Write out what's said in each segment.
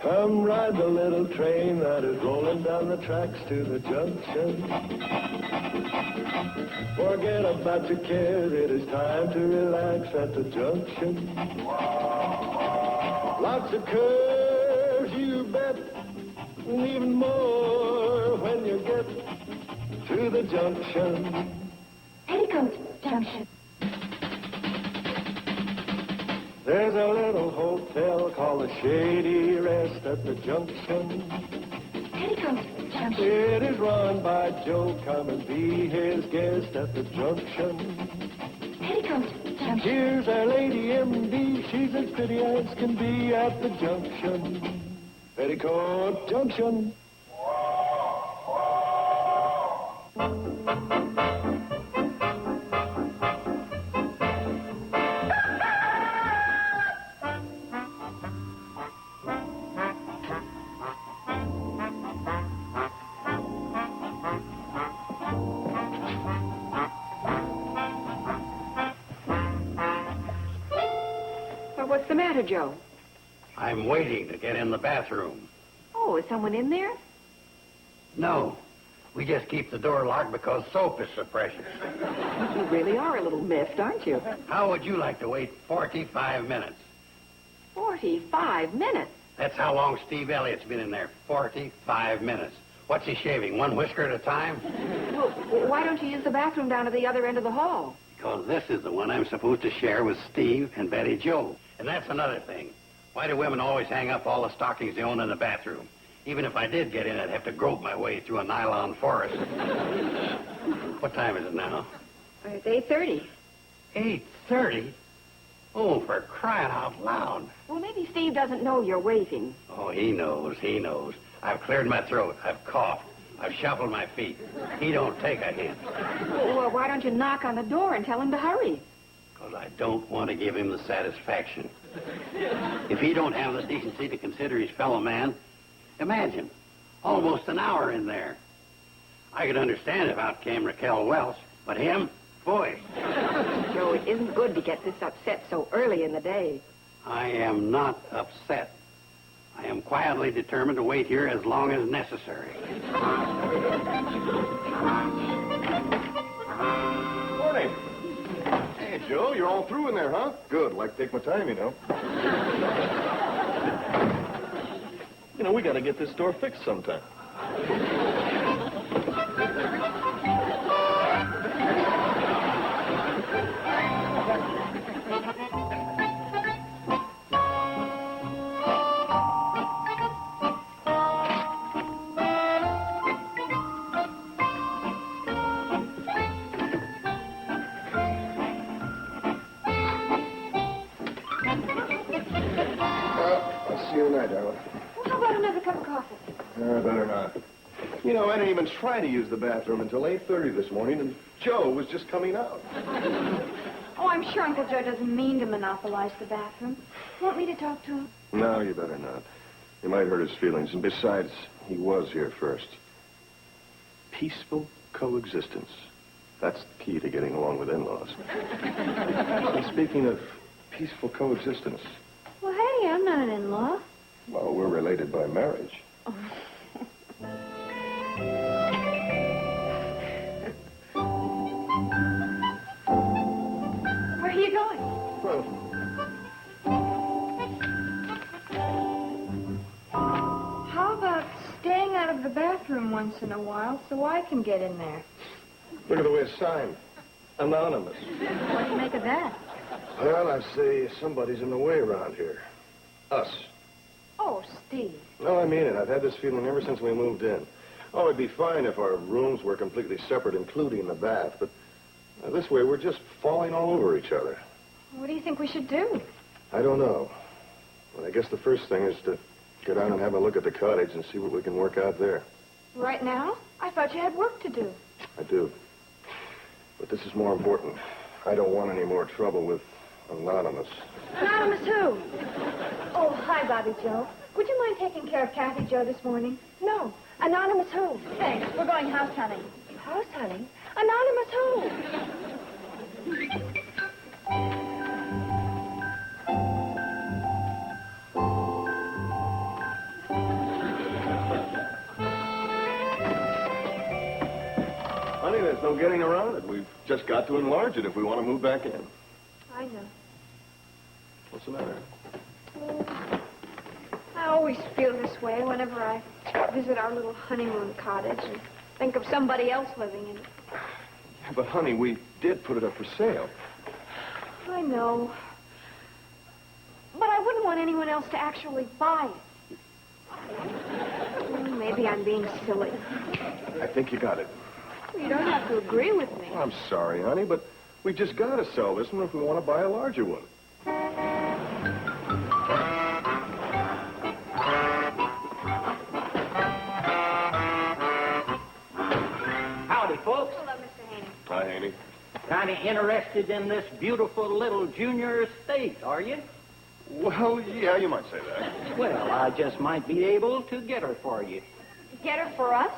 Come ride the little train that is rolling down the tracks to the junction. Forget about your cares, it is time to relax at the junction. Lots of curves, you bet, and even more when you get to the junction. Petticoat Junction. There's a little hotel called the Shady Rest at the junction. Petticoat Junction. It is run by Joe. Come and be his guest at the junction. Petticoat Junction. Here's our lady M.D. She's as pretty as can be at the junction. Petticoat Junction. What's the matter, Joe? I'm waiting to get in the bathroom. Oh, is someone in there? No. We just keep the door locked because soap is so precious. You really are a little miffed, aren't you? How would you like to wait 45 minutes? 45 minutes? That's how long Steve Elliott's been in there. 45 minutes. What's he shaving? One whisker at a time? Well, why don't you use the bathroom down at the other end of the hall? Because this is the one I'm supposed to share with Steve and Betty Jo. And that's another thing. Why do women always hang up all the stockings they own in the bathroom? Even if I did get in, I'd have to grope my way through a nylon forest. What time is it now? It's 8:30. 8:30? Oh, for crying out loud. Well, maybe Steve doesn't know you're waiting. Oh, he knows, he knows. I've cleared my throat. I've coughed. I've shuffled my feet. He don't take a hint. Well, why don't you knock on the door and tell him to hurry? Because I don't want to give him the satisfaction. If he don't have the decency to consider his fellow man, imagine, almost an hour in there. I could understand if out came Raquel Welch, but him, boy. Joe, it isn't good to get this upset so early in the day. I am not upset. I am quietly determined to wait here as long as necessary. Morning. Hey, Joe, you're all through in there, huh? Good. Like to take my time, you know. You know, we got to get this door fixed sometime. See you tonight, darling. Well, how about another cup of coffee? Better not. You know, I didn't even try to use the bathroom until 8:30 this morning, and Joe was just coming out. Oh, I'm sure Uncle Joe doesn't mean to monopolize the bathroom. Want me to talk to him? No, you better not. You might hurt his feelings, and besides, he was here first. Peaceful coexistence. That's the key to getting along with in-laws. And speaking of peaceful coexistence... Well, hey, I'm not an in-law. Well, we're related by marriage. Oh. Where are you going? Well, How about staying out of the bathroom once in a while so I can get in there? look at the way it's signed. Anonymous. What do you make of that? Well, I say somebody's in the way around here. Us. Oh, Steve. No, I mean it. I've had this feeling ever since we moved in. Oh, it'd be fine if our rooms were completely separate, including the bath, but this way we're just falling all over each other. What do you think we should do? I don't know. But I guess the first thing is to go down and have a look at the cottage and see what we can work out there. Right now? I thought you had work to do. I do. But this is more important. I don't want any more trouble with Anonymous. Anonymous who? Oh, hi, Bobby Joe. Would you mind taking care of Kathy Joe this morning? No. Anonymous who? Thanks. We're going house hunting. House hunting? Anonymous who? there's no getting around it. We've just got to enlarge it if we want to move back in. I know. What's the matter? I always feel this way whenever I visit our little honeymoon cottage and think of somebody else living in it. Yeah, but, honey, we did put it up for sale. I know. But I wouldn't want anyone else to actually buy it. Maybe I'm being silly. I think you got it. You don't have to agree with me. I'm sorry, honey, but we just got to sell this one if we want to buy a larger one. Howdy, folks. Hello, Mr. Haney. Hi, Haney. Kind of interested in this beautiful little junior estate, are you? Well, yeah, you might say that. Well, I just might be able to get her for you. Get her for us?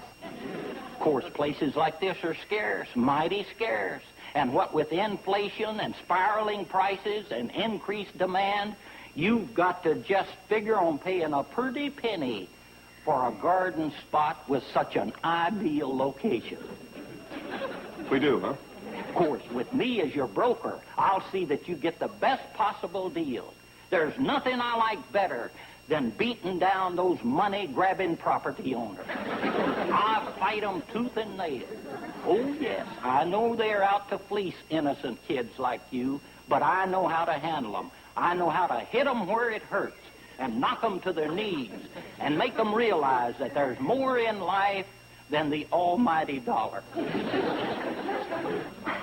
Of course, places like this are scarce, mighty scarce. And what with inflation and spiraling prices and increased demand, you've got to just figure on paying a pretty penny for a garden spot with such an ideal location. We do, huh? Of course, with me as your broker, I'll see that you get the best possible deal. There's nothing I like better than beating down those money-grabbing property owners. I fight them tooth and nail. Oh, yes, I know they're out to fleece innocent kids like you, but I know how to handle them. I know how to hit them where it hurts and knock them to their knees and make them realize that there's more in life than the almighty dollar.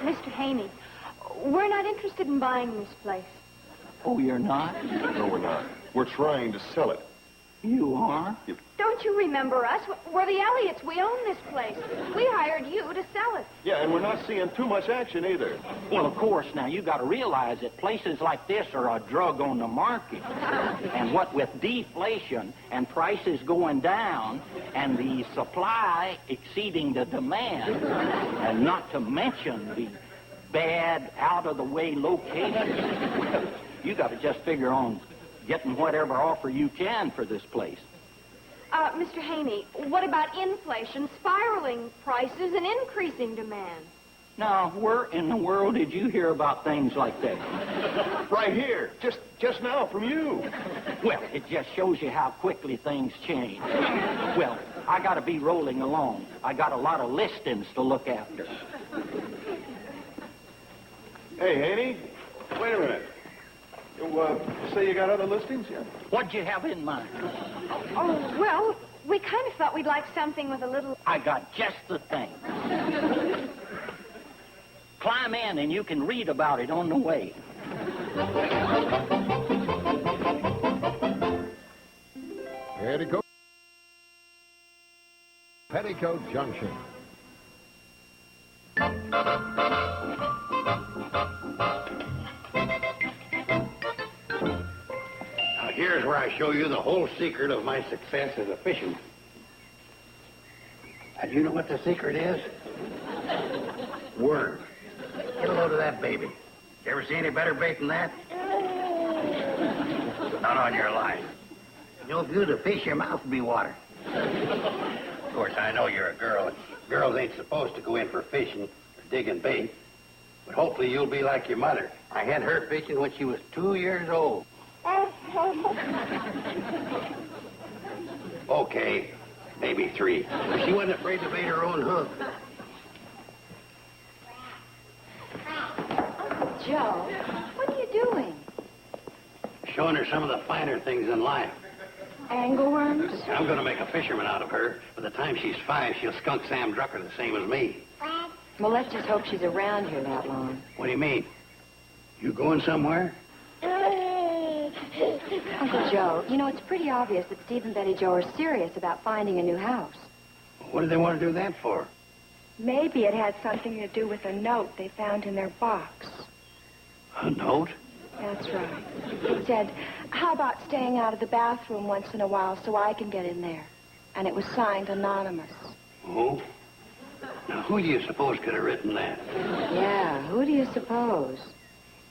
Mr. Haney, we're not interested in buying this place. Oh, you're not? No, we're not. We're trying to sell it. You are? Don't you remember us? We're the Elliots. We own this place. We hired you to sell it. Yeah, and we're not seeing too much action either. Well, of course, now you got to realize that places like this are a drug on the market. And what with deflation and prices going down and the supply exceeding the demand, and not to mention the bad, out-of-the-way location, you got to just figure on getting whatever offer you can for this place. Mr. Haney, what about inflation, spiraling prices, and increasing demand? Now, where in the world did you hear about things like that? Right here. Just now from you. Well, it just shows you how quickly things change. Well, I got to be rolling along. I got a lot of listings to look after. Hey, Haney, wait a minute. You say you got other listings? Yeah. What'd you have in mind? Oh, well, we kind of thought we'd like something with a little... I got just the thing. Climb in and you can read about it on the way. Petticoat. Petticoat Junction. Now, here's where I show you the whole secret of my success as a fisherman. And you know what the secret is? Worms. Get a load of that baby. You ever see any better bait than that? Not on your life. No good to fish, your mouth will be water. Of course, I know you're a girl, and girls ain't supposed to go in for fishing or digging bait. But hopefully you'll be like your mother. I had her fishing when she was 2 years old. Okay, maybe 3. But she wasn't afraid to bait her own hook. Joe, what are you doing? Showing her some of the finer things in life. Angleworms? I'm going to make a fisherman out of her. By the time she's 5, she'll skunk Sam Drucker the same as me. Well, let's just hope she's around here that long. What do you mean? You going somewhere? Uncle Joe, you know, it's pretty obvious that Steve and Betty Jo are serious about finding a new house. What do they want to do that for? Maybe it had something to do with a note they found in their box. A note? That's right. It said, how about staying out of the bathroom once in a while so I can get in there? And it was signed Anonymous. Oh? Now, who do you suppose could have written that? Yeah, who do you suppose?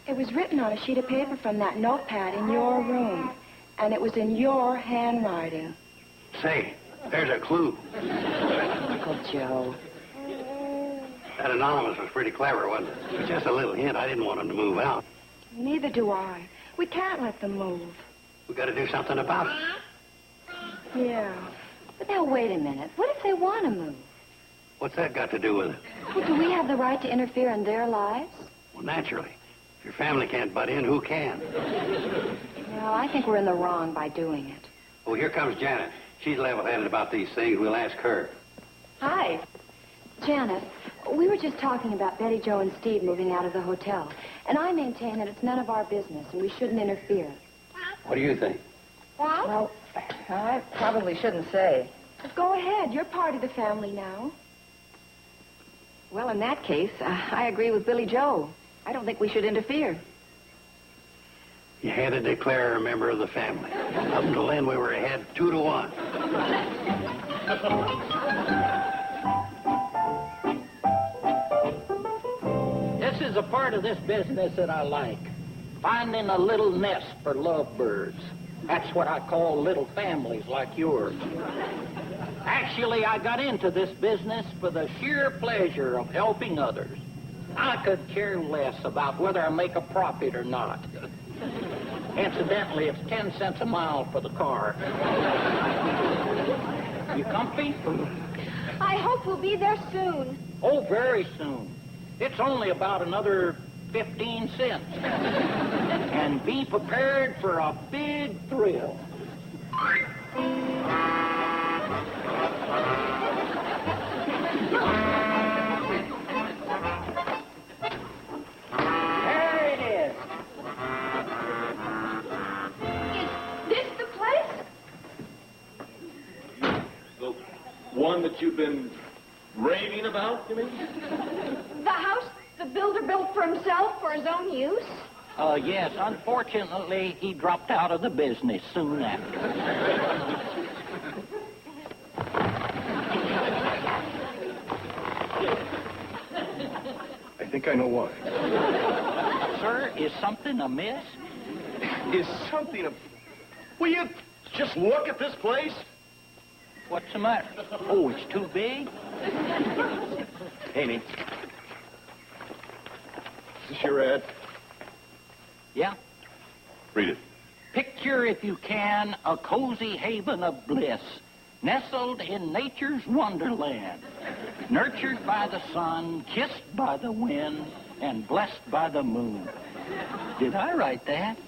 It was written on a sheet of paper from that notepad in your room. And it was in your handwriting. Say, there's a clue. Uncle Joe. That Anonymous was pretty clever, wasn't it? It was just a little hint. I didn't want him to move out. Neither do I. We can't let them move. We got to do something about it. Yeah. But now, wait a minute. What if they want to move? What's that got to do with it? Well, do we have the right to interfere in their lives? Well, naturally. If your family can't butt in, who can? No, I think we're in the wrong by doing it. Oh, here comes Janet. She's level-headed about these things. We'll ask her. Hi. Janet, we were just talking about Betty Jo and Steve moving out of the hotel. And I maintain that it's none of our business and we shouldn't interfere. What do you think? Well, I probably shouldn't say. Go ahead. You're part of the family now. Well, in that case, I agree with Billy Joe. I don't think we should interfere. You had to declare her a member of the family. Up until then, we were ahead 2-1. This is a part of this business that I like. Finding a little nest for lovebirds. That's what I call little families like yours. Actually, I got into this business for the sheer pleasure of helping others. I could care less about whether I make a profit or not. Incidentally, it's 10 cents a mile for the car. You comfy? I hope we'll be there soon. Oh, very soon. It's only about another 15 cents. And be prepared for a big thrill. There it is. Is this the place? The one that you've been raving about, you mean? The house the builder built for himself for his own use? Yes, unfortunately, he dropped out of the business soon after. I think I know why. Sir, is something amiss? Is something a... Will you just look at this place? What's the matter? Oh, it's too big? Haney. Is this your ad? Yeah. Read it. Picture, if you can, a cozy haven of bliss, nestled in nature's wonderland, nurtured by the sun, kissed by the wind, and blessed by the moon. Did I write that?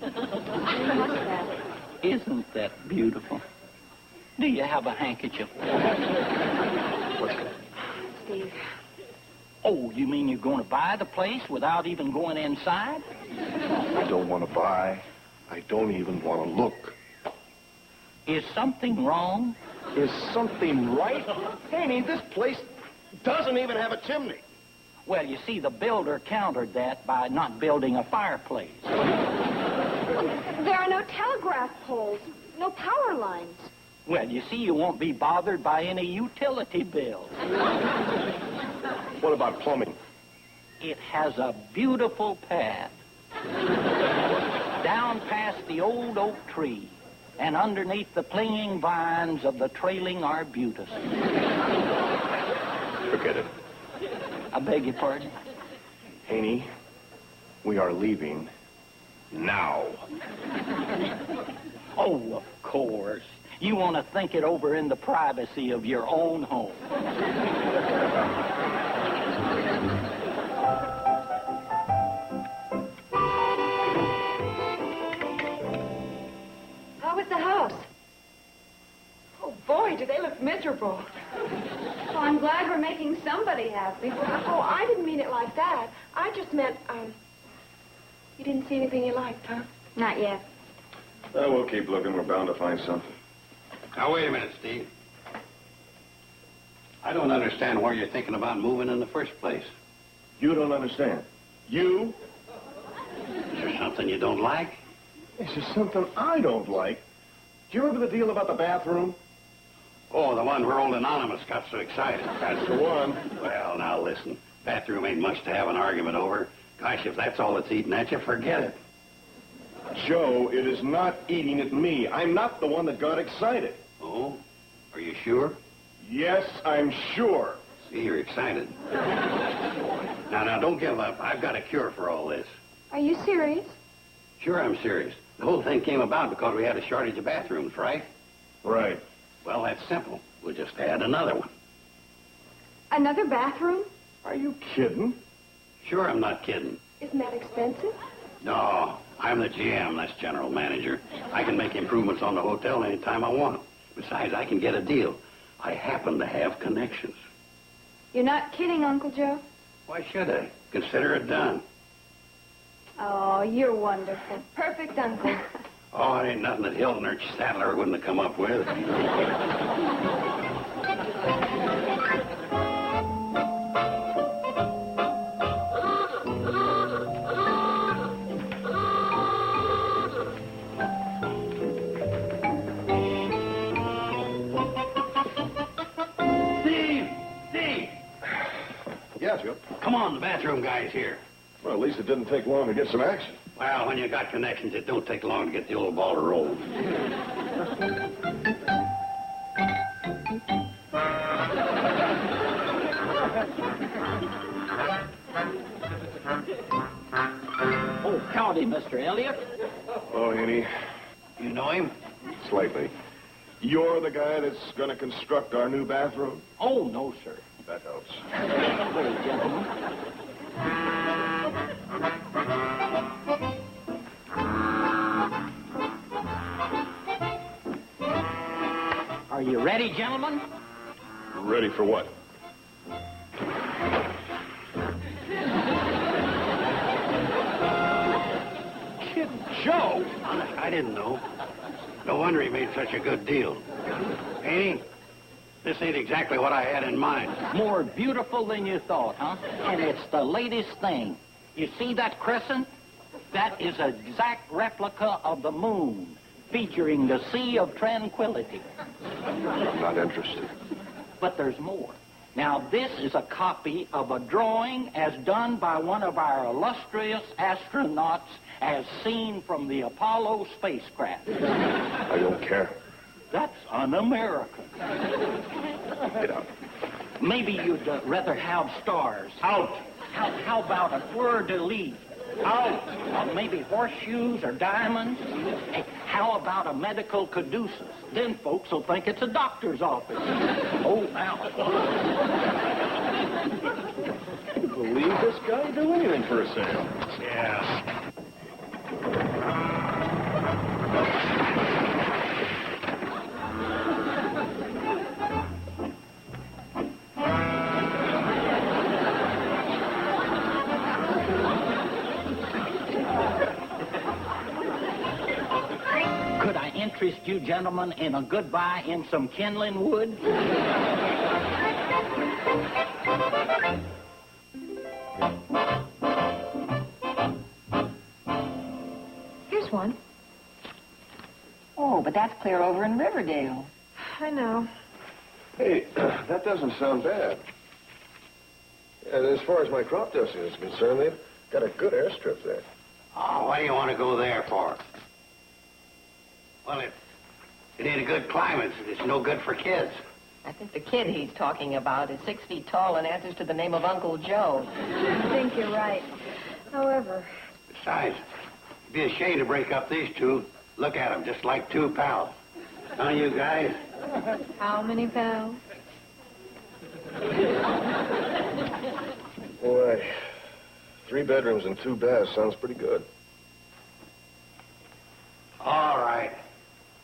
Isn't that beautiful? Do you have a handkerchief? What's that? Steve. Oh, you mean you're going to buy the place without even going inside? I don't want to buy. I don't even want to look. Is something wrong? Is something right? Haney, this place doesn't even have a chimney. Well, you see, the builder countered that by not building a fireplace. There are no telegraph poles, no power lines. Well, you see, you won't be bothered by any utility bills. What about plumbing? It has a beautiful path. Down past the old oak tree and underneath the clinging vines of the trailing arbutus. Forget it. I beg your pardon? Haney, we are leaving now. Oh, of course. You want to think it over in the privacy of your own home. How was the house? Oh, boy, do they look miserable. Well, I'm glad we're making somebody happy. Oh, I didn't mean it like that. I just meant, you didn't see anything you liked, huh? Not yet. We'll keep looking. We're bound to find something. Now, wait a minute, Steve. I don't understand why you're thinking about moving in the first place. You don't understand. You? Is there something you don't like? This is something I don't like. Do you remember the deal about the bathroom? Oh, the one where old Anonymous got so excited. That's the one. Well, now listen. Bathroom ain't much to have an argument over. Gosh, if that's all that's eating at you, forget it. Joe, it is not eating at me. I'm not the one that got excited. Oh? Are you sure? Yes, I'm sure. See, you're excited. Now, don't give up. I've got a cure for all this. Are you serious? Sure, I'm serious. The whole thing came about because we had a shortage of bathrooms, right? Right. Well, that's simple. We'll just add another one. Another bathroom? Are you kidding? Sure, I'm not kidding. Isn't that expensive? No, I'm the GM, that's general manager. I can make improvements on the hotel anytime I want. Besides, I can get a deal. I happen to have connections. You're not kidding, Uncle Joe? Why should I? Consider it done. Oh, you're wonderful. Perfect uncle. Oh, it ain't nothing that Hilton or Sadler wouldn't have come up with. Steve! Yeah, Joe. Come on, the bathroom guy's here. Well, at least it didn't take long to get some action. Well, when you got connections, it don't take long to get the old ball to roll. Oh, howdy, Mr. Elliott. Oh, Henny, You know him? slightly. You're the guy that's going to construct our new bathroom? Oh, no, sir. That helps. Hello, gentlemen. Are you ready, gentlemen? Ready for what? Kid Joe? Honest, I didn't know. No wonder he made such a good deal. Ain't he? This ain't exactly what I had in mind. More beautiful than you thought, huh? And it's the latest thing. You see that crescent? That is an exact replica of the moon, featuring the Sea of Tranquility. I'm not interested. But there's more. Now, this is a copy of a drawing as done by one of our illustrious astronauts as seen from the Apollo spacecraft. I don't care. That's un-American. Get out. Maybe you'd rather have stars. Out! How about a fleur-de-lis? Out! Maybe horseshoes or diamonds? Hey, how about a medical caduceus? Then folks will think it's a doctor's office. Oh, now. Can you believe this guy would do anything for a sale? Yeah. Could I interest you gentlemen in a goodbye in some kindling wood? Here's one. Oh, but that's clear over in Riverdale. I know. Hey, that doesn't sound bad. And as far as my crop dusting is concerned, they've got a good airstrip there. Oh, why do you want to go there for? Well, it ain't a good climate. It's no good for kids. I think the kid he's talking about is 6 feet tall and answers to the name of Uncle Joe. I think you're right. However, Besides, it'd be a shame to break up these two. Look at them, just like two pals. Huh, you guys? how many pounds? Boy, 3 bedrooms and 2 baths sounds pretty good. All right.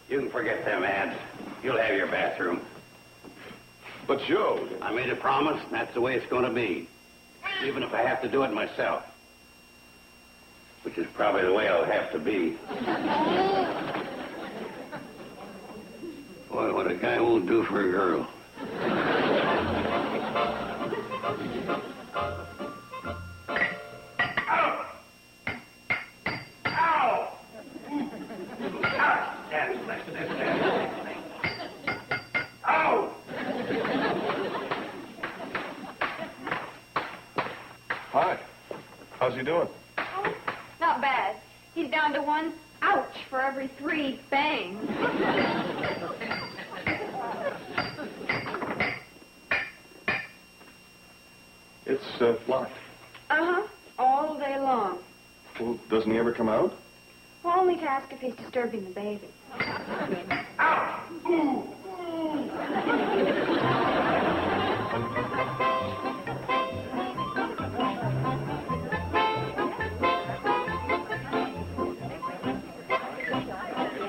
You can forget them ads. You'll have your bathroom. But Joe... I made a promise, and that's the way it's going to be. Even if I have to do it myself. Which is probably the way I'll have to be. Boy, what a guy won't do for a girl. Ow! Ow! Ow! Hi. How's he doing? Not bad. He's down to 1 ouch for every 3 bangs. locked. Uh-huh. All day long. Well, doesn't he ever come out? Well, only to ask if he's disturbing the baby.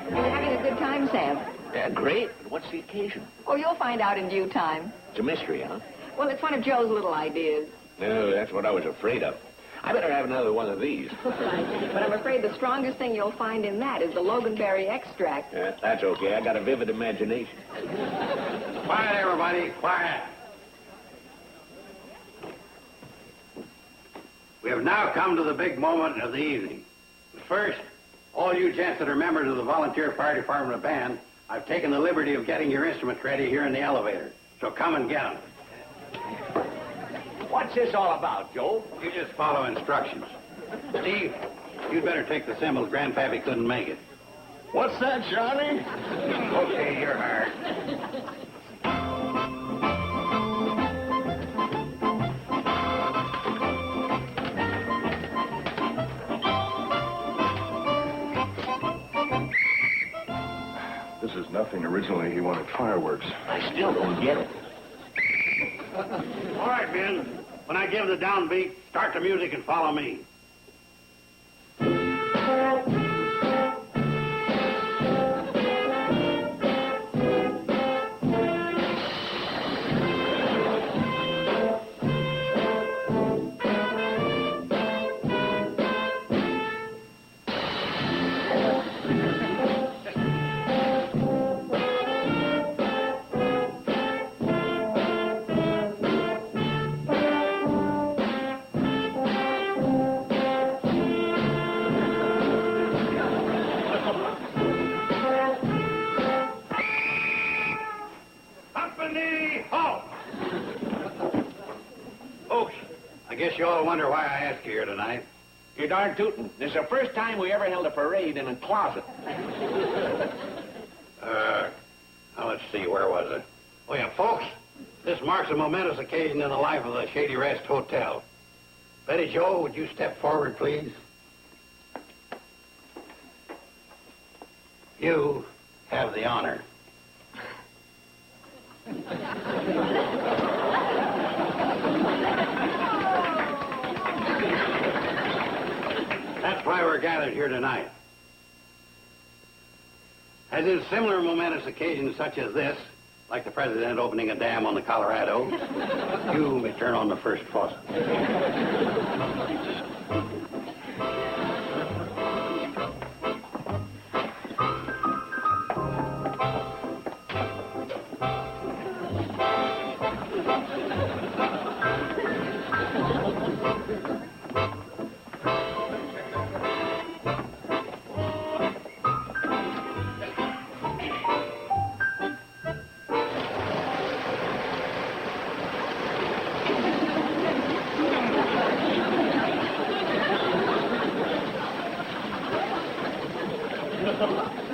You're having a good time, Sam. Yeah, great. But what's the occasion? Oh, you'll find out in due time. It's a mystery, huh? Well, it's one of Joe's little ideas. No, that's what I was afraid of. I better have another one of these. But I'm afraid the strongest thing you'll find in that is the loganberry extract. That's okay. I got a vivid imagination. Quiet, everybody. Quiet. We have now come to the big moment of the evening. But first, all you gents that are members of the volunteer fire department of band, I've taken the liberty of getting your instruments ready here in the elevator. So come and get them. What's this all about, Joe? You just follow instructions. Steve, you'd better take the cymbals. Grandpappy couldn't make it. What's that, Johnny? Okay, you're hired. This is nothing. Originally, he wanted fireworks. I still don't get it. All right, men. When I give the downbeat, start the music and follow me. Company, halt! Folks, I guess you all wonder why I asked you here tonight. You're darn tootin'. This is the first time we ever held a parade in a closet. Now let's see, where was it? Oh yeah, folks, this marks a momentous occasion in the life of the Shady Rest Hotel. Betty Jo, would you step forward, please? You have the honor. That's why we're gathered here tonight. As in similar momentous occasions such as this, like the president opening a dam on the Colorado, you may turn on the first faucet.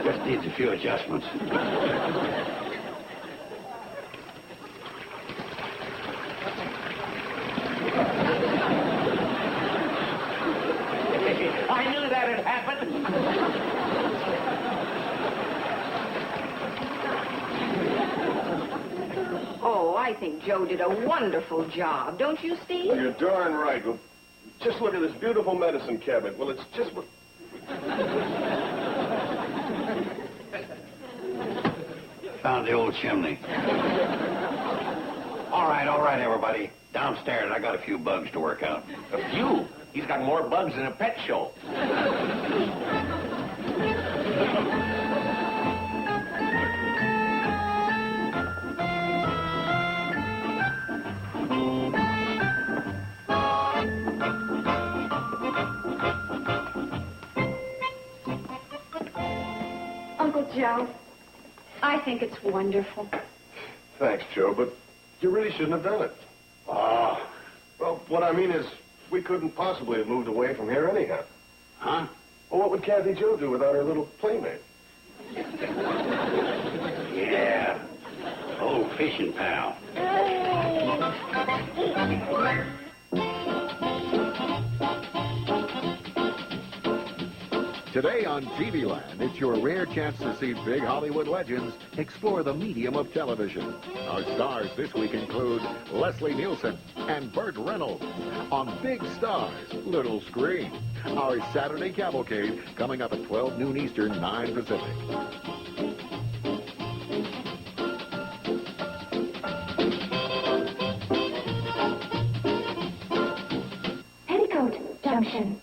Just needs a few adjustments. I knew that'd happen. Oh, I think Joe did a wonderful job. Don't you, Steve? Well, you're darn right. Well, just look at this beautiful medicine cabinet. Well, it's just... Found the old chimney. All right, everybody. Downstairs, I got a few bugs to work out. A few? He's got more bugs than a pet show. Uncle Joe, I think it's wonderful. Thanks, Joe, but you really shouldn't have done it. Oh, Well, what I mean is, we couldn't possibly have moved away from here anyhow. huh? Well, what would Kathy Jo do without her little playmate? Yeah. Old fishing pal. Today on TV Land, it's your rare chance to see big Hollywood legends explore the medium of television. Our stars this week include Leslie Nielsen and Burt Reynolds on Big Stars, Little Screen. Our Saturday Cavalcade coming up at 12 noon Eastern, 9 Pacific. Petticoat Junction.